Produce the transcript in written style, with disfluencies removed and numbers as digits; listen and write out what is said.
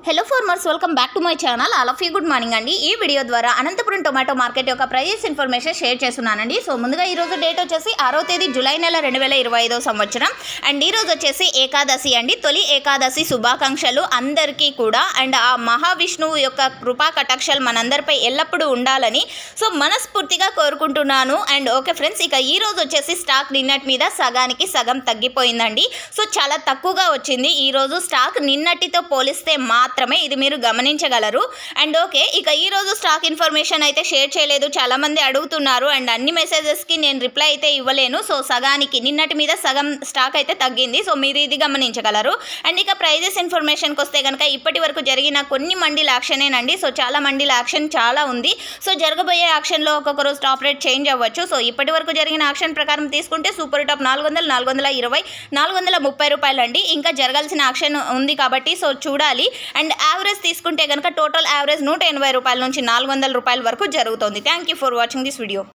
Hello farmers, welcome back to my channel. All of you good morning అండి. ఈ video ద్వారా Anantapuram tomato market యొక్క prices information share చేస్తున్నానండి. So ముందుగా ఈరోజు డేట్ వచ్చేసి 6వ తేదీ జూలై నెల 2025 సంవత్సరం. అండ్ ఈరోజు వచ్చేసి ఏకాదశి అండి. తొలి ఏకాదశి శుభాకాంక్షలు అందరికీ కూడా. అండ్ ఆ మహావిష్ణువు యొక్క కృపా కటాక్షాలు మనందరిపై ఎల్లప్పుడూ ఉండాలని సో మనస్ఫూర్తిగా కోరుకుంటున్నాను. అండ్ ఓకే ఫ్రెండ్స్, ఇక ఈరోజు వచ్చేసి స్టాక్ నిన్నటి మీద సగానికి సగం తగ్గిపోయిందండి. సో చాలా తక్కువగా వచ్చింది ఈరోజు స్టాక్. నిన్నటితో పోలిస్తే మాత్రమే ఇది మీరు గమనించగలరు. అండ్ ఓకే, ఇక ఈరోజు స్టాక్ ఇన్ఫర్మేషన్ అయితే షేర్ చేయలేదు, చాలామంది అడుగుతున్నారు. అండ్ అన్ని మెసేజెస్కి నేను రిప్లై అయితే ఇవ్వలేను. సో సగానికి నిన్నటి మీద సగం స్టాక్ అయితే తగ్గింది. సో మీరు ఇది గమనించగలరు. అండ్ ఇక ప్రైజెస్ ఇన్ఫర్మేషన్కి వస్తే కనుక ఇప్పటి వరకు జరిగిన కొన్ని మండీల యాక్షనేనండి. సో చాలా మండీల యాక్షన్ చాలా ఉంది. సో జరగబోయే యాక్షన్లో ఒక్కొక్క రోజు టాప్ రేట్ చేంజ్ అవ్వచ్చు. సో ఇప్పటి వరకు జరిగిన యాక్షన్ ప్రకారం తీసుకుంటే సూపర్ టాప్ 400, 420, 430 రూపాయలు అండి. ఇంకా జరగాల్సిన యాక్షన్ ఉంది కాబట్టి సో చూడాలి. అండ్ యావరేజ్ తీసుకుంటే కనుక టోటల్ యావరేజ్ 180 రూపాయల నుంచి 400 రూపాయల వరకు జరుగుతుంది. Thank you for watching this video.